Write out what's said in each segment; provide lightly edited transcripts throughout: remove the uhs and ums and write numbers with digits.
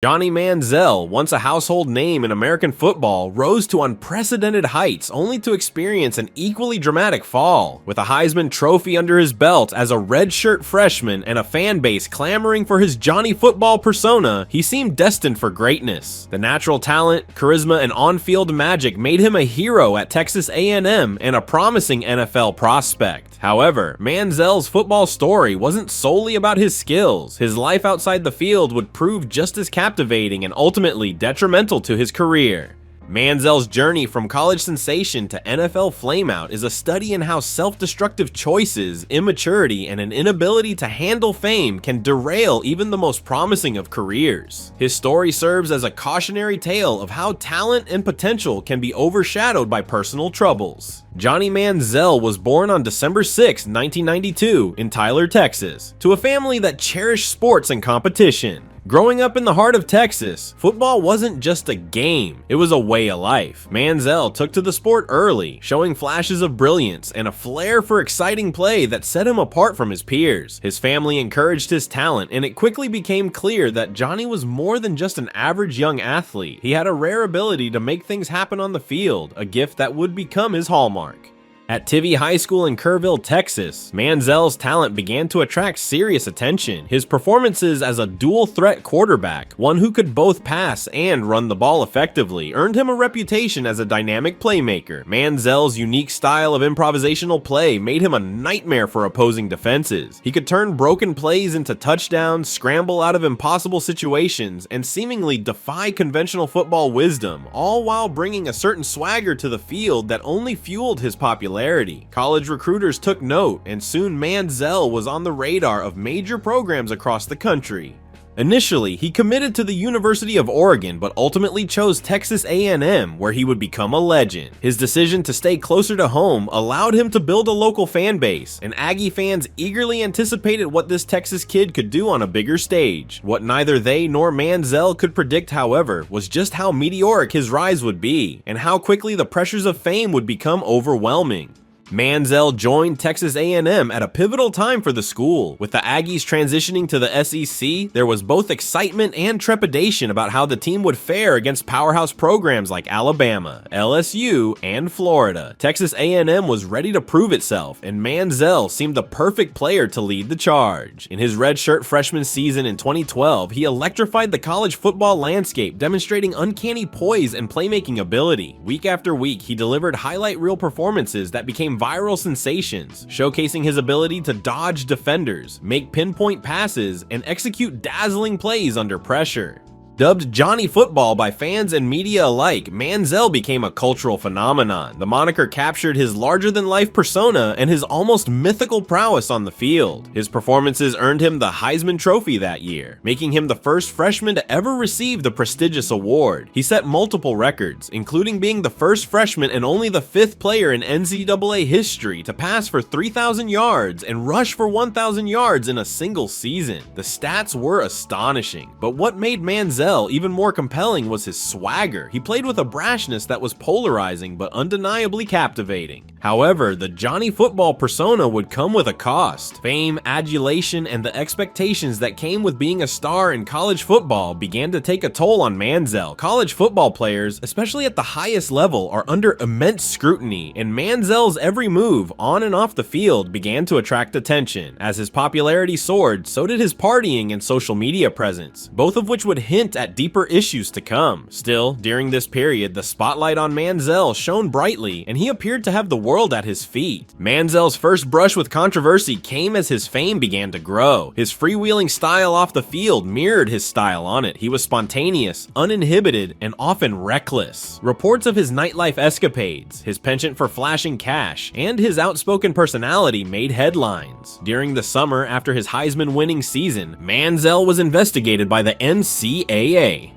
Johnny Manziel, once a household name in American football, rose to unprecedented heights only to experience an equally dramatic fall. With a Heisman trophy under his belt as a redshirt freshman and a fan base clamoring for his Johnny Football persona, he seemed destined for greatness. The natural talent, charisma, and on-field magic made him a hero at Texas A&M and a promising NFL prospect. However, Manziel's football story wasn't solely about his skills. His life outside the field would prove just as captivating and ultimately detrimental to his career. Manziel's journey from college sensation to NFL flameout is a study in how self-destructive choices, immaturity, and an inability to handle fame can derail even the most promising of careers. His story serves as a cautionary tale of how talent and potential can be overshadowed by personal troubles. Johnny Manziel was born on December 6, 1992, in Tyler, Texas, to a family that cherished sports and competition. Growing up in the heart of Texas, football wasn't just a game, it was a way of life. Manziel took to the sport early, showing flashes of brilliance and a flair for exciting play that set him apart from his peers. His family encouraged his talent, and it quickly became clear that Johnny was more than just an average young athlete. He had a rare ability to make things happen on the field, a gift that would become his hallmark. At Tivy High School in Kerrville, Texas, Manziel's talent began to attract serious attention. His performances as a dual-threat quarterback, one who could both pass and run the ball effectively, earned him a reputation as a dynamic playmaker. Manziel's unique style of improvisational play made him a nightmare for opposing defenses. He could turn broken plays into touchdowns, scramble out of impossible situations, and seemingly defy conventional football wisdom, all while bringing a certain swagger to the field that only fueled his popularity. College recruiters took note, and soon Manziel was on the radar of major programs across the country. Initially, he committed to the University of Oregon, but ultimately chose Texas A&M, where he would become a legend. His decision to stay closer to home allowed him to build a local fan base, and Aggie fans eagerly anticipated what this Texas kid could do on a bigger stage. What neither they nor Manziel could predict, however, was just how meteoric his rise would be, and how quickly the pressures of fame would become overwhelming. Manziel joined Texas A&M at a pivotal time for the school. With the Aggies transitioning to the SEC, there was both excitement and trepidation about how the team would fare against powerhouse programs like Alabama, LSU, and Florida. Texas A&M was ready to prove itself, and Manziel seemed the perfect player to lead the charge. In his redshirt freshman season in 2012, he electrified the college football landscape, demonstrating uncanny poise and playmaking ability. Week after week, he delivered highlight reel performances that became viral sensations, showcasing his ability to dodge defenders, make pinpoint passes, and execute dazzling plays under pressure. Dubbed Johnny Football by fans and media alike, Manziel became a cultural phenomenon. The moniker captured his larger-than-life persona and his almost mythical prowess on the field. His performances earned him the Heisman Trophy that year, making him the first freshman to ever receive the prestigious award. He set multiple records, including being the first freshman and only the fifth player in NCAA history to pass for 3,000 yards and rush for 1,000 yards in a single season. The stats were astonishing, but what made Manziel even more compelling was his swagger. He played with a brashness that was polarizing but undeniably captivating. However, the Johnny Football persona would come with a cost. Fame, adulation, and the expectations that came with being a star in college football began to take a toll on Manziel. College football players, especially at the highest level, are under immense scrutiny, and Manziel's every move on and off the field began to attract attention. As his popularity soared, so did his partying and social media presence, both of which would hint at deeper issues to come. Still, during this period, the spotlight on Manziel shone brightly, and he appeared to have the world at his feet. Manziel's first brush with controversy came as his fame began to grow. His freewheeling style off the field mirrored his style on it. He was spontaneous, uninhibited, and often reckless. Reports of his nightlife escapades, his penchant for flashing cash, and his outspoken personality made headlines. During the summer after his Heisman-winning season, Manziel was investigated by the NCAA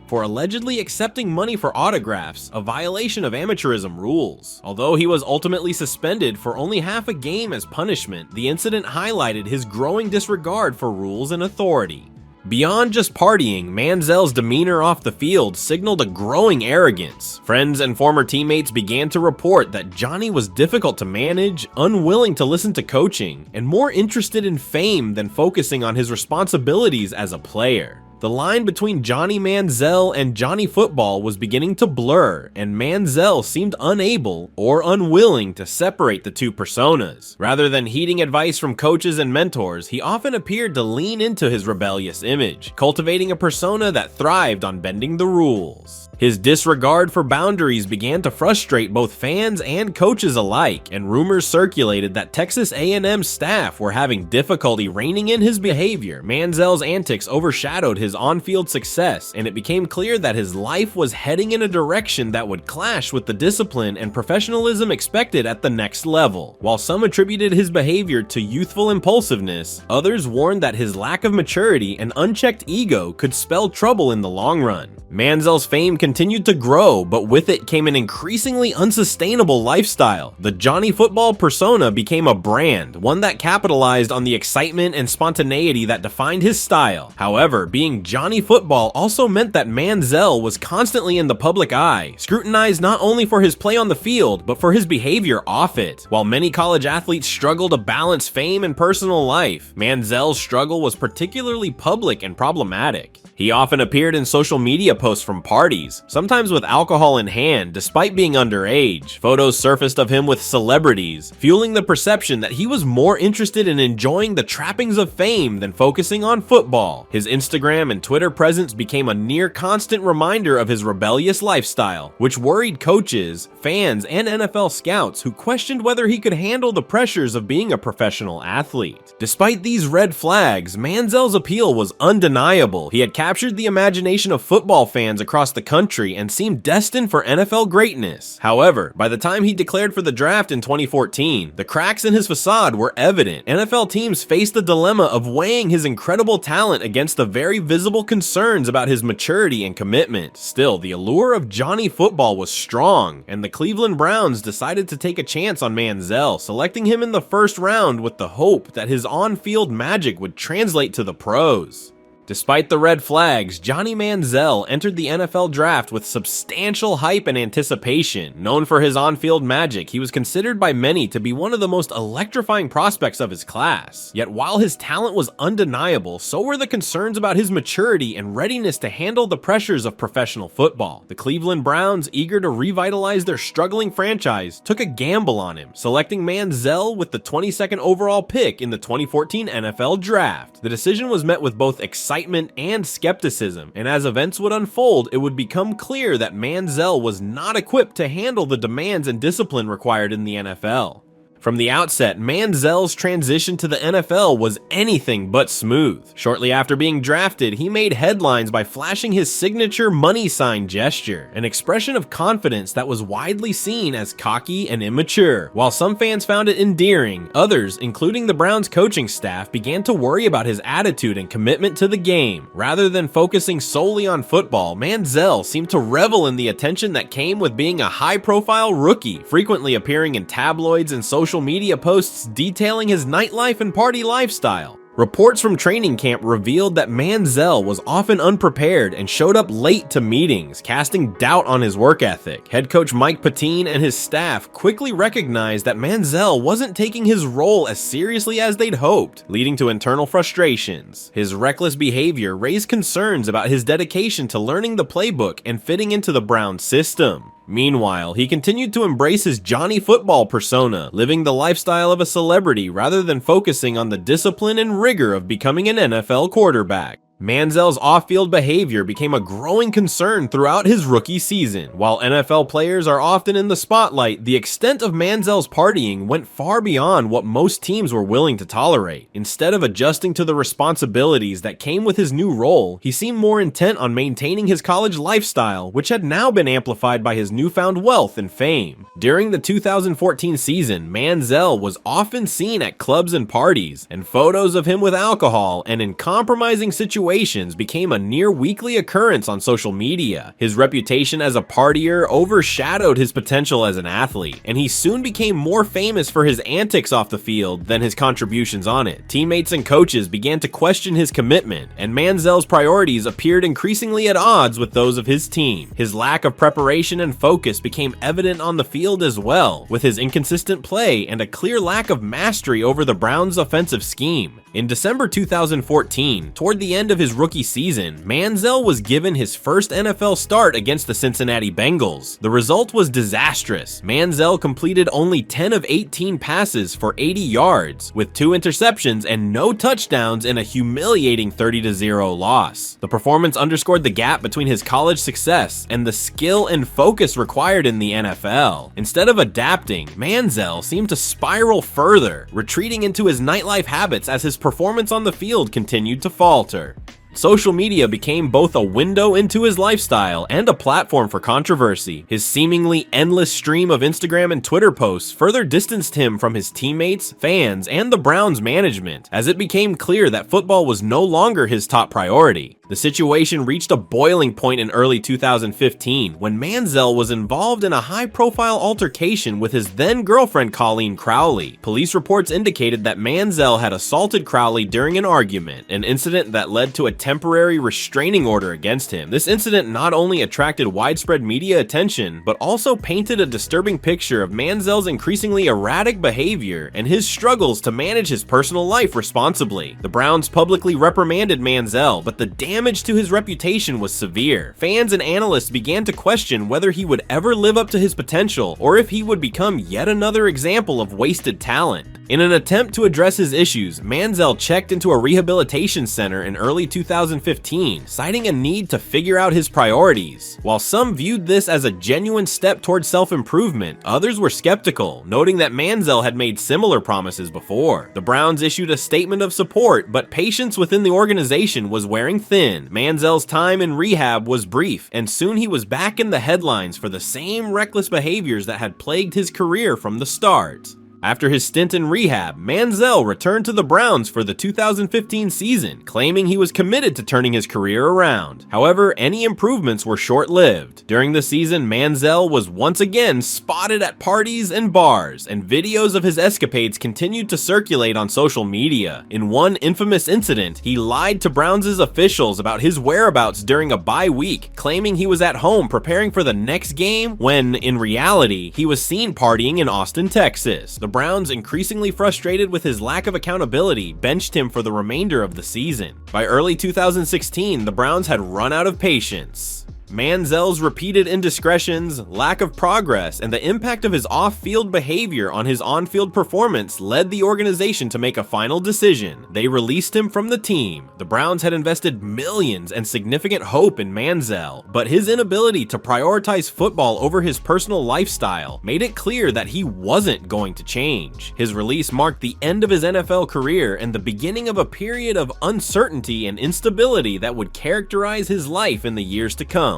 for allegedly accepting money for autographs, a violation of amateurism rules. Although he was ultimately suspended for only half a game as punishment, the incident highlighted his growing disregard for rules and authority. Beyond just partying, Manziel's demeanor off the field signaled a growing arrogance. Friends and former teammates began to report that Johnny was difficult to manage, unwilling to listen to coaching, and more interested in fame than focusing on his responsibilities as a player. The line between Johnny Manziel and Johnny Football was beginning to blur, and Manziel seemed unable or unwilling to separate the two personas. Rather than heeding advice from coaches and mentors, he often appeared to lean into his rebellious image, cultivating a persona that thrived on bending the rules. His disregard for boundaries began to frustrate both fans and coaches alike, and rumors circulated that Texas A&M staff were having difficulty reining in his behavior. Manziel's antics overshadowed his on-field success, and it became clear that his life was heading in a direction that would clash with the discipline and professionalism expected at the next level. While some attributed his behavior to youthful impulsiveness, others warned that his lack of maturity and unchecked ego could spell trouble in the long run. Manziel's fame continued to grow, but with it came an increasingly unsustainable lifestyle. The Johnny Football persona became a brand, one that capitalized on the excitement and spontaneity that defined his style. However, being Johnny Football also meant that Manziel was constantly in the public eye, scrutinized not only for his play on the field, but for his behavior off it. While many college athletes struggle to balance fame and personal life, Manziel's struggle was particularly public and problematic. He often appeared in social media posts from parties, sometimes with alcohol in hand, despite being underage. Photos surfaced of him with celebrities, fueling the perception that he was more interested in enjoying the trappings of fame than focusing on football. His Instagram and Twitter presence became a near constant reminder of his rebellious lifestyle, which worried coaches, fans, and NFL scouts who questioned whether he could handle the pressures of being a professional athlete. Despite these red flags, Manziel's appeal was undeniable. He had captured the imagination of football fans across the country and seemed destined for NFL greatness. However, by the time he declared for the draft in 2014, the cracks in his facade were evident. NFL teams faced the dilemma of weighing his incredible talent against the very visible concerns about his maturity and commitment. Still, the allure of Johnny Football was strong, and the Cleveland Browns decided to take a chance on Manziel, selecting him in the first round with the hope that his on-field magic would translate to the pros. Despite the red flags, Johnny Manziel entered the NFL draft with substantial hype and anticipation. Known for his on-field magic, he was considered by many to be one of the most electrifying prospects of his class. Yet while his talent was undeniable, so were the concerns about his maturity and readiness to handle the pressures of professional football. The Cleveland Browns, eager to revitalize their struggling franchise, took a gamble on him, selecting Manziel with the 22nd overall pick in the 2014 NFL Draft. The decision was met with both excitement and skepticism, and as events would unfold, it would become clear that Manziel was not equipped to handle the demands and discipline required in the NFL. From the outset, Manziel's transition to the NFL was anything but smooth. Shortly after being drafted, he made headlines by flashing his signature money sign gesture, an expression of confidence that was widely seen as cocky and immature. While some fans found it endearing, others, including the Browns coaching staff, began to worry about his attitude and commitment to the game. Rather than focusing solely on football, Manziel seemed to revel in the attention that came with being a high-profile rookie, frequently appearing in tabloids and social media posts detailing his nightlife and party lifestyle. Reports from training camp revealed that Manziel was often unprepared and showed up late to meetings, casting doubt on his work ethic. Head coach Mike Pettine and his staff quickly recognized that Manziel wasn't taking his role as seriously as they'd hoped, leading to internal frustrations. His reckless behavior raised concerns about his dedication to learning the playbook and fitting into the Browns system. Meanwhile, he continued to embrace his Johnny Football persona, living the lifestyle of a celebrity rather than focusing on the discipline and rigor of becoming an NFL quarterback. Manziel's off-field behavior became a growing concern throughout his rookie season. While NFL players are often in the spotlight, the extent of Manziel's partying went far beyond what most teams were willing to tolerate. Instead of adjusting to the responsibilities that came with his new role, he seemed more intent on maintaining his college lifestyle, which had now been amplified by his newfound wealth and fame. During the 2014 season, Manziel was often seen at clubs and parties, and photos of him with alcohol and in compromising situations became a near weekly occurrence on social media. His reputation as a partier overshadowed his potential as an athlete, and he soon became more famous for his antics off the field than his contributions on it. Teammates and coaches began to question his commitment, and Manziel's priorities appeared increasingly at odds with those of his team. His lack of preparation and focus became evident on the field as well, with his inconsistent play and a clear lack of mastery over the Browns' offensive scheme. In December 2014, toward the end of of his rookie season, Manziel was given his first NFL start against the Cincinnati Bengals. The result was disastrous. Manziel completed only 10 of 18 passes for 80 yards, with 2 interceptions and no touchdowns in a humiliating 30-0 loss. The performance underscored the gap between his college success and the skill and focus required in the NFL. Instead of adapting, Manziel seemed to spiral further, retreating into his nightlife habits as his performance on the field continued to falter. Social media became both a window into his lifestyle and a platform for controversy. His seemingly endless stream of Instagram and Twitter posts further distanced him from his teammates, fans, and the Browns' management, as it became clear that football was no longer his top priority. The situation reached a boiling point in early 2015 when Manziel was involved in a high-profile altercation with his then-girlfriend Colleen Crowley. Police reports indicated that Manziel had assaulted Crowley during an argument, an incident that led to a temporary restraining order against him. This incident not only attracted widespread media attention, but also painted a disturbing picture of Manziel's increasingly erratic behavior and his struggles to manage his personal life responsibly. The Browns publicly reprimanded Manziel, but the damage to his reputation was severe. Fans and analysts began to question whether he would ever live up to his potential or if he would become yet another example of wasted talent. In an attempt to address his issues, Manziel checked into a rehabilitation center in early 2015, citing a need to figure out his priorities. While some viewed this as a genuine step towards self-improvement, others were skeptical, noting that Manziel had made similar promises before. The Browns issued a statement of support, but patience within the organization was wearing thin. Manziel's time in rehab was brief, and soon he was back in the headlines for the same reckless behaviors that had plagued his career from the start. After his stint in rehab, Manziel returned to the Browns for the 2015 season, claiming he was committed to turning his career around. However, any improvements were short-lived. During the season, Manziel was once again spotted at parties and bars, and videos of his escapades continued to circulate on social media. In one infamous incident, he lied to Browns' officials about his whereabouts during a bye week, claiming he was at home preparing for the next game when, in reality, he was seen partying in Austin, Texas. The Browns, increasingly frustrated with his lack of accountability, benched him for the remainder of the season. By early 2016, the Browns had run out of patience. Manziel's repeated indiscretions, lack of progress, and the impact of his off-field behavior on his on-field performance led the organization to make a final decision. They released him from the team. The Browns had invested millions and significant hope in Manziel, but his inability to prioritize football over his personal lifestyle made it clear that he wasn't going to change. His release marked the end of his NFL career and the beginning of a period of uncertainty and instability that would characterize his life in the years to come.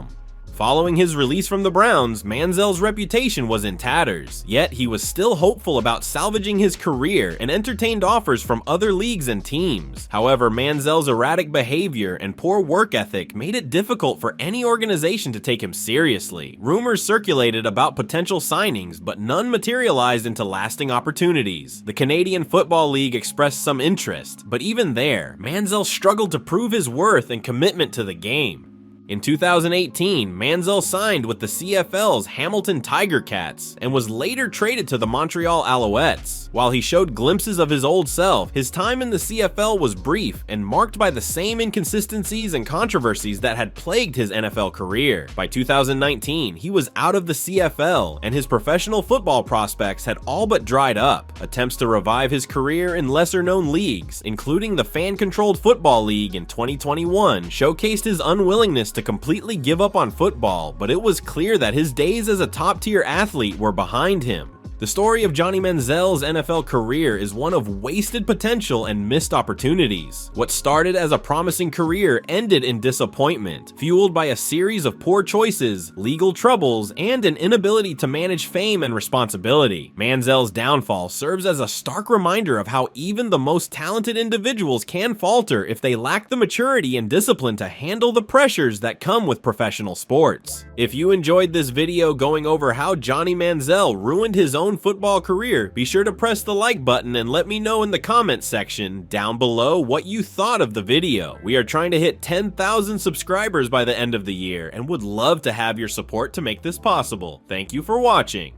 Following his release from the Browns, Manziel's reputation was in tatters, yet he was still hopeful about salvaging his career and entertained offers from other leagues and teams. However, Manziel's erratic behavior and poor work ethic made it difficult for any organization to take him seriously. Rumors circulated about potential signings, but none materialized into lasting opportunities. The Canadian Football League expressed some interest, but even there, Manziel struggled to prove his worth and commitment to the game. In 2018, Manziel signed with the CFL's Hamilton Tiger Cats and was later traded to the Montreal Alouettes. While he showed glimpses of his old self, his time in the CFL was brief and marked by the same inconsistencies and controversies that had plagued his NFL career. By 2019, he was out of the CFL, and his professional football prospects had all but dried up. Attempts to revive his career in lesser-known leagues, including the fan-controlled Football League in 2021, showcased his unwillingness to completely give up on football, but it was clear that his days as a top-tier athlete were behind him. The story of Johnny Manziel's NFL career is one of wasted potential and missed opportunities. What started as a promising career ended in disappointment, fueled by a series of poor choices, legal troubles, and an inability to manage fame and responsibility. Manziel's downfall serves as a stark reminder of how even the most talented individuals can falter if they lack the maturity and discipline to handle the pressures that come with professional sports. If you enjoyed this video going over how Johnny Manziel ruined his own football career, be sure to press the like button and let me know in the comments section down below what you thought of the video. We are trying to hit 10,000 subscribers by the end of the year and would love to have your support to make this possible. Thank you for watching.